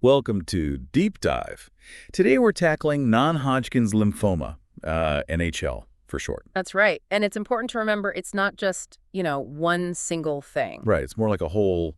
Welcome to Deep Dive. Today we're tackling non-Hodgkin's lymphoma, NHL for short. That's right. And it's important to remember it's not just, one single thing. Right, it's more like a whole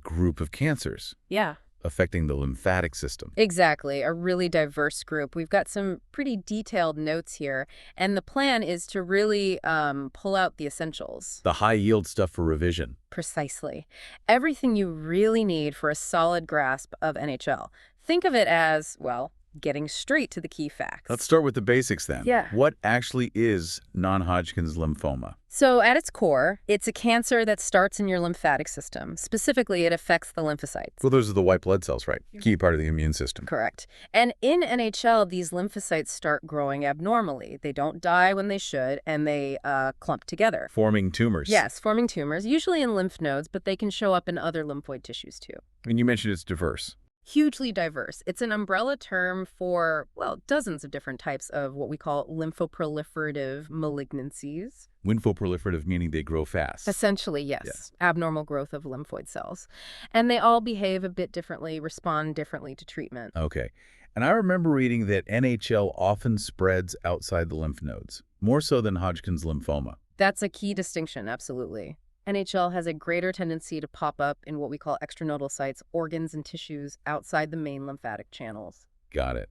group of cancers Yeah, affecting the lymphatic system. exactly. A really diverse group. We've got some pretty detailed notes here. And the plan is to really pull out the essentials. The high-yield stuff for revision. Precisely. Everything you really need for a solid grasp of NHL. Think of it as, well, getting straight to the key facts. Let's start with the basics then. Yeah. What actually is non-Hodgkin's lymphoma? So at its core, it's a cancer that starts in your lymphatic system. Specifically, it affects the lymphocytes. Well, those are the white blood cells, right? Key part of the immune system. Correct. And in NHL, these lymphocytes start growing abnormally. They don't die when they should, and they clump together. Forming tumors. Yes, forming tumors, usually in lymph nodes, but they can show up in other lymphoid tissues too. And you mentioned it's diverse. Hugely diverse. It's an umbrella term for, well, dozens of different types of what we call lymphoproliferative malignancies. Lymphoproliferative meaning they grow fast. Essentially, yes. Abnormal growth of lymphoid cells. And they all behave a bit differently, respond differently to treatment. Okay. And I remember reading that NHL often spreads outside the lymph nodes, more so than Hodgkin's lymphoma. That's a key distinction, absolutely. NHL has a greater tendency to pop up in what we call extranodal sites, organs and tissues outside the main lymphatic channels. Got it.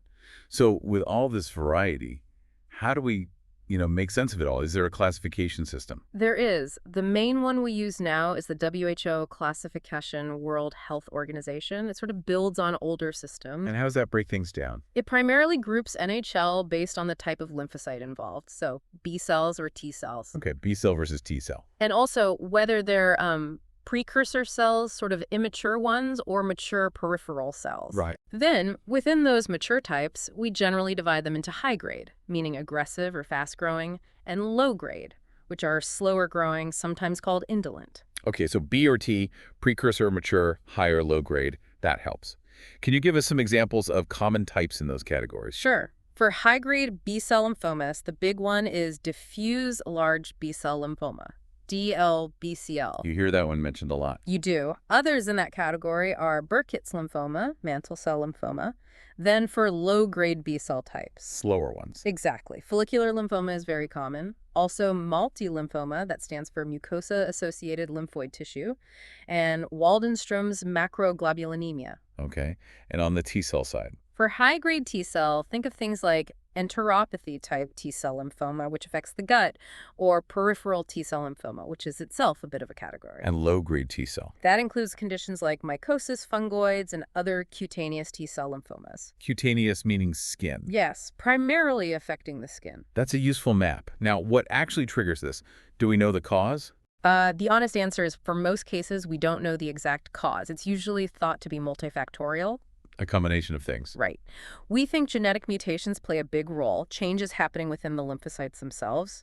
So with all this variety, how do we, make sense of it all? Is there a classification system? There is. The main one we use now is the WHO Classification World Health Organization. It sort of builds on older systems. And how does that break things down? It primarily groups NHL based on the type of lymphocyte involved, so B cells or T cells. Okay, B cell versus T cell. And also whether they're precursor cells, sort of immature ones, or mature peripheral cells. Right. Then, within those mature types, we generally divide them into high grade, meaning aggressive or fast-growing, and low grade, which are slower growing, sometimes called indolent. Okay, so B or T, precursor, mature, high or low grade, that helps. Can you give us some examples of common types in those categories? Sure. For high-grade B-cell lymphomas, the big one is diffuse large B-cell lymphoma, DLBCL. You hear that one mentioned a lot. You do. Others in that category are Burkitt's lymphoma, mantle cell lymphoma. Then for low-grade B-cell types. Slower ones. Exactly. Follicular lymphoma is very common. Also multi-lymphoma, that stands for mucosa-associated lymphoid tissue. And Waldenström's macroglobulinemia. Okay. And on the T cell side? For high-grade T-cell, think of things like enteropathy-type T-cell lymphoma, which affects the gut, or peripheral T-cell lymphoma, which is itself a bit of a category. And low-grade T cell. That includes conditions like mycosis, fungoides, and other cutaneous T-cell lymphomas. Cutaneous meaning skin. Yes, primarily affecting the skin. That's a useful map. Now, what actually triggers this? Do we know the cause? The honest answer is, for most cases, we don't know the exact cause. It's usually thought to be multifactorial. A combination of things. Right. We think genetic mutations play a big role, changes happening within the lymphocytes themselves.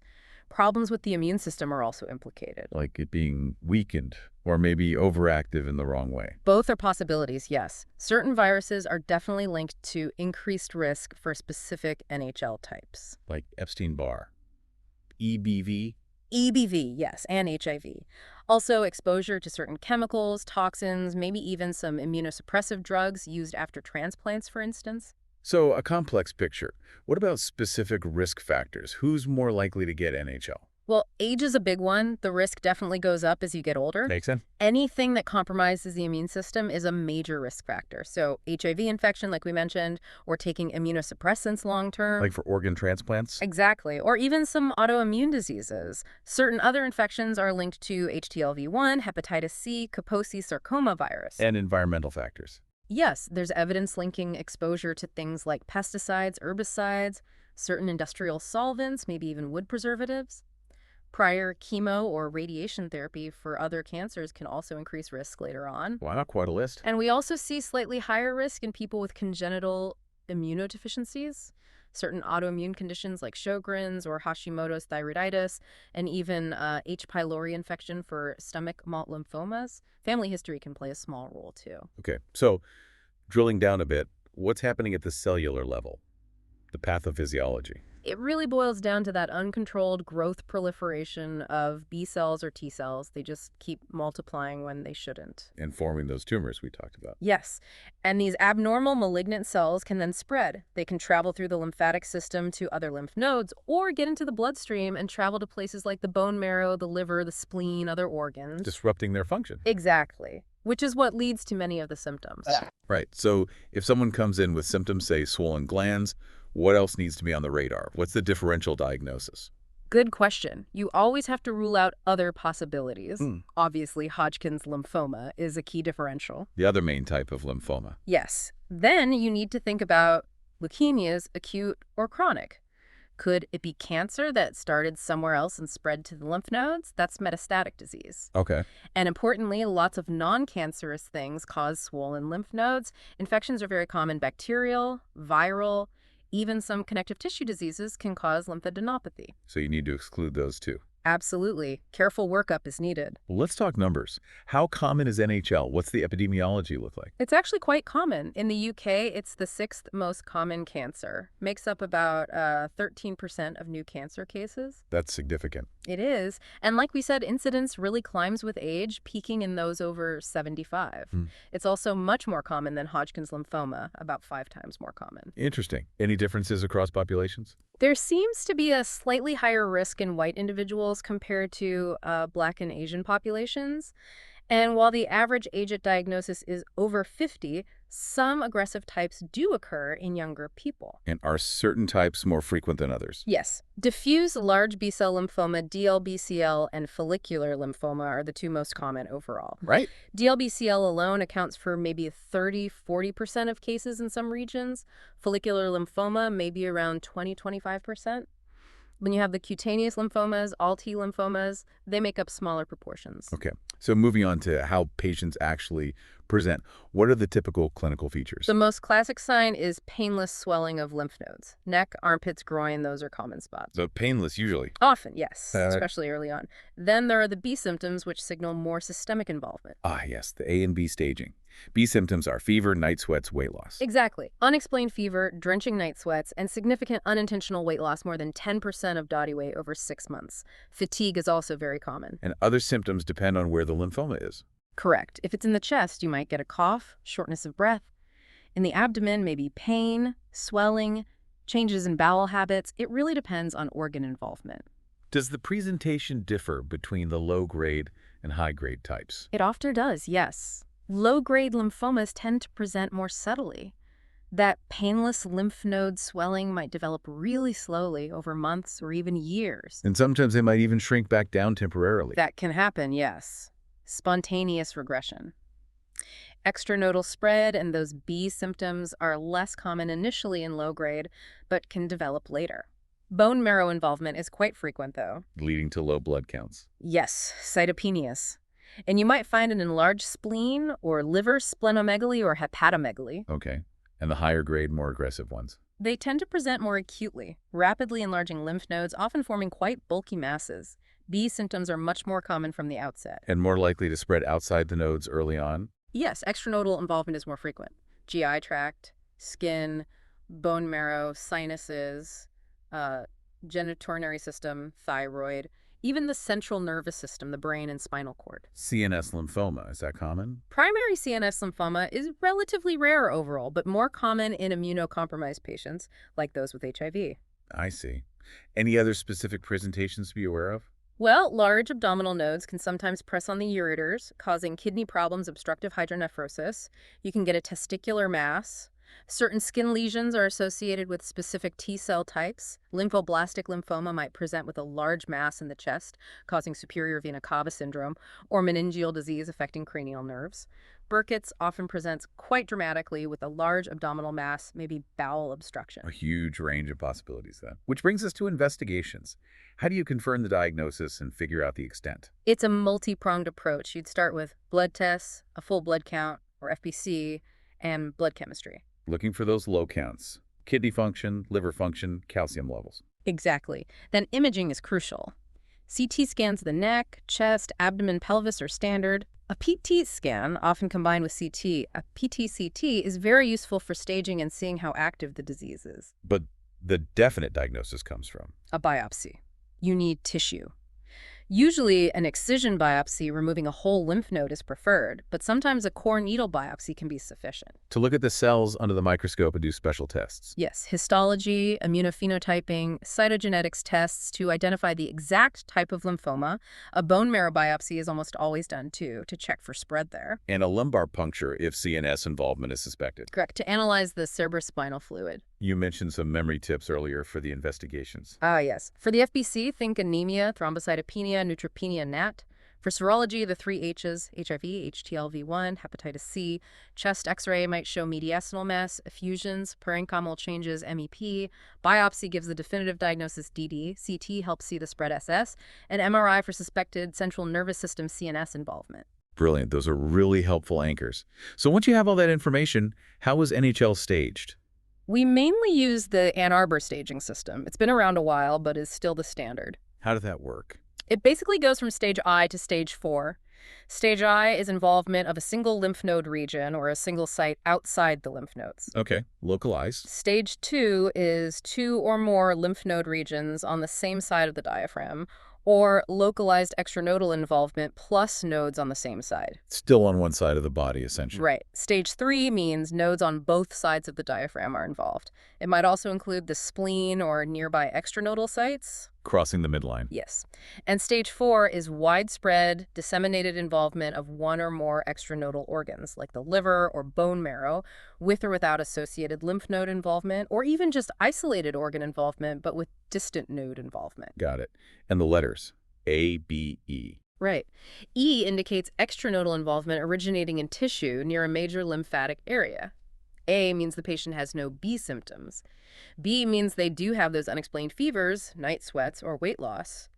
Problems with the immune system are also implicated. Like it being weakened or maybe overactive in the wrong way. Both are possibilities, yes. Certain viruses are definitely linked to increased risk for specific NHL types. Like Epstein-Barr. EBV. EBV, yes, and HIV. Also, exposure to certain chemicals, toxins, maybe even some immunosuppressive drugs used after transplants, for instance. So, a complex picture. What about specific risk factors? Who's more likely to get NHL? Well, age is a big one. The risk definitely goes up as you get older. Makes sense. Anything that compromises the immune system is a major risk factor. So HIV infection, like we mentioned, or taking immunosuppressants long-term. Like for organ transplants? Exactly. Or even some autoimmune diseases. Certain other infections are linked to HTLV1, hepatitis C, Kaposi sarcoma virus. And environmental factors. Yes, there's evidence linking exposure to things like pesticides, herbicides, certain industrial solvents, maybe even wood preservatives. Prior chemo or radiation therapy for other cancers can also increase risk later on. Wow, quite a list. And we also see slightly higher risk in people with congenital immunodeficiencies, certain autoimmune conditions like Sjogren's or Hashimoto's thyroiditis, and even H. pylori infection for stomach MALT lymphomas. Family history can play a small role too. Okay, so drilling down a bit, what's happening at the cellular level? The pathophysiology. It really boils down to that uncontrolled growth proliferation of B cells or T cells. They just keep multiplying when they shouldn't. And forming those tumors we talked about. Yes, and these abnormal malignant cells can then spread. They can travel through the lymphatic system to other lymph nodes or get into the bloodstream and travel to places like the bone marrow, the liver, the spleen, other organs. Disrupting their function. Exactly, which is what leads to many of the symptoms. Right. So if someone comes in with symptoms, say swollen glands, what else needs to be on the radar? What's the differential diagnosis? Good question. You always have to rule out other possibilities. Obviously, Hodgkin's lymphoma is a key differential. The other main type of lymphoma. Yes. Then you need to think about leukemias, acute or chronic. Could it be cancer that started somewhere else and spread to the lymph nodes? That's metastatic disease. Okay. And importantly, lots of non-cancerous things cause swollen lymph nodes. Infections are very common: bacterial, viral, even some connective tissue diseases can cause lymphadenopathy. So you need to exclude those too. Absolutely. Careful workup is needed. Well, let's talk numbers. How common is NHL? What's the epidemiology look like? It's actually quite common. In the UK, it's the 6th most common cancer. Makes up about 13% of new cancer cases. That's significant. It is. And like we said, incidence really climbs with age, peaking in those over 75. It's also much more common than Hodgkin's lymphoma, about 5 times more common. Interesting. Any differences across populations? There seems to be a slightly higher risk in white individuals compared to Black and Asian populations. And while the average age at diagnosis is over 50, some aggressive types do occur in younger people. And are certain types more frequent than others? Yes. Diffuse large B-cell lymphoma, DLBCL, and follicular lymphoma are the 2 most common overall. Right. DLBCL alone accounts for maybe 30–40% of cases in some regions. Follicular lymphoma, maybe around 20–25%. When you have the cutaneous lymphomas, all T lymphomas, they make up smaller proportions. Okay. So moving on to how patients actually present, what are the typical clinical features? The most classic sign is painless swelling of lymph nodes. Neck, armpits, groin, those are common spots. So painless usually. Often, yes, especially early on. Then there are the B symptoms, which signal more systemic involvement. Ah, yes, the A and B staging. B symptoms are fever, night sweats, weight loss. Exactly. Unexplained fever, drenching night sweats, and significant unintentional weight loss, more than 10% of body weight over 6 months. Fatigue is also very common. And other symptoms depend on where the lymphoma is. Correct. If it's in the chest, you might get a cough, shortness of breath. In the abdomen, maybe pain, swelling, changes in bowel habits. It really depends on organ involvement. Does the presentation differ between the low-grade and high-grade types? It often does, yes. Low-grade lymphomas tend to present more subtly. That painless lymph node swelling might develop really slowly over months or even years. And sometimes they might even shrink back down temporarily. That can happen, yes. Spontaneous regression. Extranodal spread and those B symptoms are less common initially in low grade, but can develop later. Bone marrow involvement is quite frequent, though. Leading to low blood counts. Yes, cytopenias. And you might find an enlarged spleen or liver splenomegaly or hepatomegaly. Okay. And the higher grade, more aggressive ones? They tend to present more acutely, rapidly enlarging lymph nodes, often forming quite bulky masses. B symptoms are much more common from the outset. And more likely to spread outside the nodes early on? Yes, extranodal involvement is more frequent. GI tract, skin, bone marrow, sinuses, genitourinary system, thyroid, even the central nervous system, the brain and spinal cord. CNS lymphoma, is that common? Primary CNS lymphoma is relatively rare overall, but more common in immunocompromised patients, like those with HIV. I see. Any other specific presentations to be aware of? Well, large abdominal nodes can sometimes press on the ureters, causing kidney problems, obstructive hydronephrosis. You can get a testicular mass. Certain skin lesions are associated with specific T-cell types. Lymphoblastic lymphoma might present with a large mass in the chest, causing superior vena cava syndrome, or meningeal disease affecting cranial nerves. Burkitt's often presents quite dramatically with a large abdominal mass, maybe bowel obstruction. A huge range of possibilities then. Which brings us to investigations. How do you confirm the diagnosis and figure out the extent? It's a multi-pronged approach. You'd start with blood tests, a full blood count, or FBC, and blood chemistry. Looking for those low counts. Kidney function, liver function, calcium levels. Exactly. Then imaging is crucial. CT scans of the neck, chest, abdomen, pelvis are standard. A PT scan, often combined with CT, a PT-CT is very useful for staging and seeing how active the disease is. But the definite diagnosis comes from? A biopsy. You need tissue. Usually, an excision biopsy removing a whole lymph node is preferred, but sometimes a core needle biopsy can be sufficient. To look at the cells under the microscope and do special tests. Yes, histology, immunophenotyping, cytogenetics tests to identify the exact type of lymphoma. A bone marrow biopsy is almost always done, too, to check for spread there. And a lumbar puncture if CNS involvement is suspected. Correct, to analyze the cerebrospinal fluid. You mentioned some memory tips earlier for the investigations. Ah, yes. For the FBC, think anemia, thrombocytopenia, neutropenia, NAT. For serology, the 3 H's, HIV, HTLV1, hepatitis C. Chest X-ray might show mediastinal mass, effusions, parenchymal changes, MEP. Biopsy gives the definitive diagnosis DD. CT helps see the spread SS. And MRI for suspected central nervous system CNS involvement. Brilliant. Those are really helpful anchors. So once you have all that information, how was NHL staged? We mainly use the Ann Arbor staging system. It's been around a while, but is still the standard. How did that work? It basically goes from stage I to stage 4. Stage I is involvement of a single lymph node region or a single site outside the lymph nodes. Okay, localized. Stage 2 is 2 or more lymph node regions on the same side of the diaphragm, or localized extranodal involvement plus nodes on the same side. Still on one side of the body, essentially. Right. Stage 3 means nodes on both sides of the diaphragm are involved. It might also include the spleen or nearby extranodal sites. Crossing the midline. Yes. And stage 4 is widespread, disseminated involvement of one or more extranodal organs, like the liver or bone marrow, with or without associated lymph node involvement, or even just isolated organ involvement, but with distant node involvement. Got it. And the letters, A, B, E. Right. E indicates extranodal involvement originating in tissue near a major lymphatic area. A means the patient has no B symptoms. B means they do have those unexplained fevers, night sweats, or weight loss.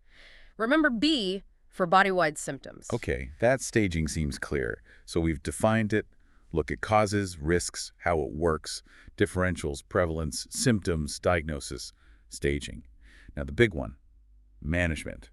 Remember B for body-wide symptoms. Okay, that staging seems clear. So we've defined it, look at causes, risks, how it works, differentials, prevalence, symptoms, diagnosis, staging. Now the big one, management.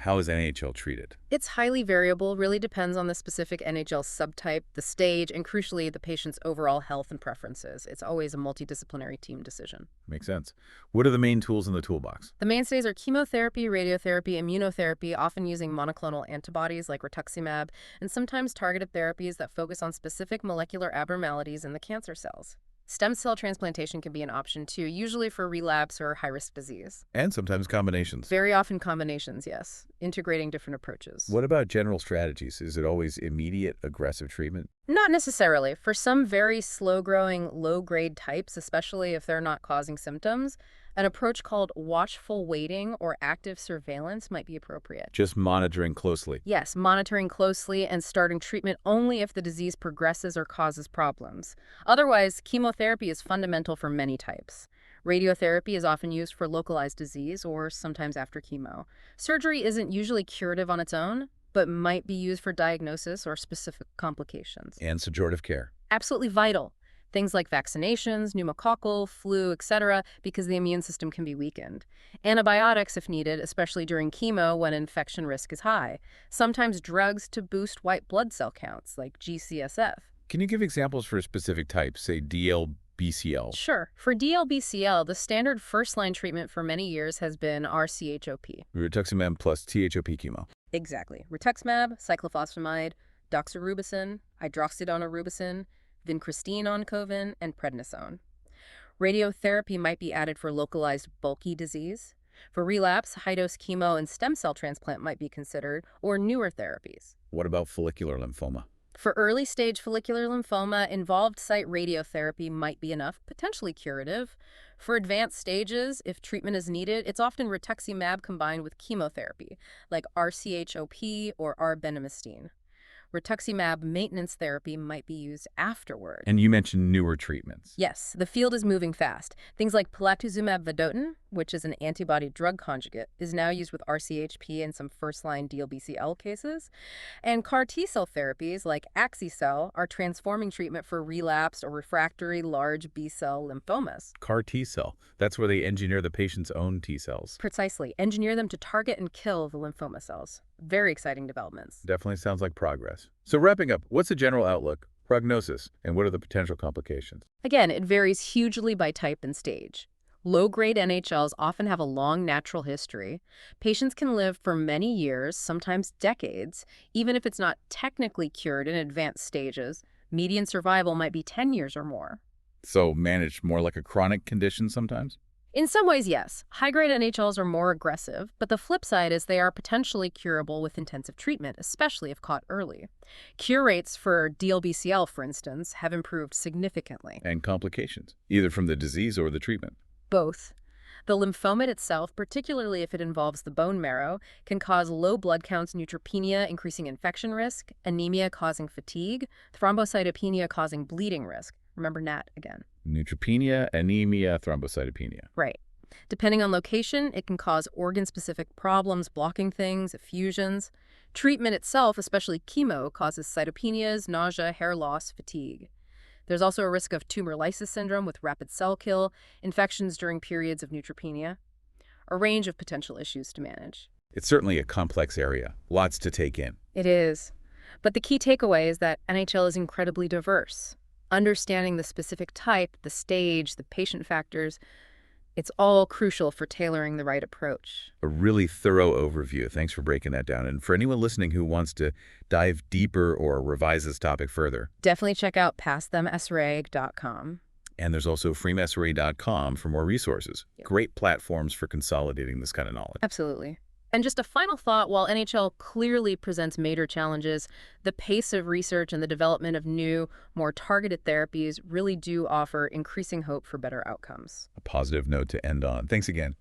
How is NHL treated? It's highly variable, really depends on the specific NHL subtype, the stage, and crucially, the patient's overall health and preferences. It's always a multidisciplinary team decision. Makes sense. What are the main tools in the toolbox? The mainstays are chemotherapy, radiotherapy, immunotherapy, often using monoclonal antibodies like rituximab, and sometimes targeted therapies that focus on specific molecular abnormalities in the cancer cells. Stem cell transplantation can be an option too, usually for relapse or high-risk disease. And sometimes combinations. Very often combinations, yes, integrating different approaches. What about general strategies? Is it always immediate, aggressive treatment? Not necessarily. For some very slow-growing, low-grade types, especially if they're not causing symptoms, an approach called watchful waiting or active surveillance might be appropriate. Just monitoring closely. Yes, monitoring closely and starting treatment only if the disease progresses or causes problems. Otherwise, chemotherapy is fundamental for many types. Radiotherapy is often used for localized disease or sometimes after chemo. Surgery isn't usually curative on its own, but might be used for diagnosis or specific complications. And supportive care. Absolutely vital. Things like vaccinations, pneumococcal, flu, etc., because the immune system can be weakened. Antibiotics if needed, especially during chemo when infection risk is high. Sometimes drugs to boost white blood cell counts, like GCSF. Can you give examples for specific types, say DLBCL? Sure. For DLBCL, the standard first-line treatment for many years has been RCHOP. Rituximab plus THOP chemo. Exactly. Rituximab, cyclophosphamide, doxorubicin, hydroxydonorubicin, vincristine oncovin, and prednisone. Radiotherapy might be added for localized bulky disease. For relapse, high-dose chemo and stem cell transplant might be considered, or newer therapies. What about follicular lymphoma? For early-stage follicular lymphoma, involved site radiotherapy might be enough, potentially curative. For advanced stages, if treatment is needed, it's often rituximab combined with chemotherapy, like RCHOP or arbenamistine. Rituximab maintenance therapy might be used afterward. And you mentioned newer treatments. Yes, the field is moving fast. Things like polatuzumab vedotin, which is an antibody-drug conjugate, is now used with RCHP in some first-line DLBCL cases. And CAR T-cell therapies like axi-cell are transforming treatment for relapsed or refractory large B-cell lymphomas. CAR T-cell. That's where they engineer the patient's own T-cells. Precisely. Engineer them to target and kill the lymphoma cells. Very exciting developments. Definitely sounds like progress. So wrapping up, what's the general outlook, prognosis, and what are the potential complications? Again, it varies hugely by type and stage. Low-grade NHLs often have a long natural history. Patients can live for many years, sometimes decades, even if it's not technically cured in advanced stages. Median survival might be 10 years or more. So managed more like a chronic condition sometimes? In some ways, yes. High-grade NHLs are more aggressive, but the flip side is they are potentially curable with intensive treatment, especially if caught early. Cure rates for DLBCL, for instance, have improved significantly. And complications, either from the disease or the treatment. Both. The lymphoma itself, particularly if it involves the bone marrow, can cause low blood counts, neutropenia, increasing infection risk, anemia causing fatigue, thrombocytopenia causing bleeding risk. Remember NAT again. Neutropenia, anemia, thrombocytopenia. Right. Depending on location, it can cause organ-specific problems, blocking things, effusions. Treatment itself, especially chemo, causes cytopenias, nausea, hair loss, fatigue. There's also a risk of tumor lysis syndrome with rapid cell kill, infections during periods of neutropenia, a range of potential issues to manage. It's certainly a complex area, lots to take in. It is. But the key takeaway is that NHL is incredibly diverse. Understanding the specific type, the stage, the patient factors, it's all crucial for tailoring the right approach. A really thorough overview. Thanks for breaking that down. And for anyone listening who wants to dive deeper or revise this topic further, Definitely check out pastthemsra.com. and there's also freemsra.com for more resources. Yep. Great platforms for consolidating this kind of knowledge. Absolutely. And just a final thought, while NHL clearly presents major challenges, the pace of research and the development of new, more targeted therapies really do offer increasing hope for better outcomes. A positive note to end on. Thanks again.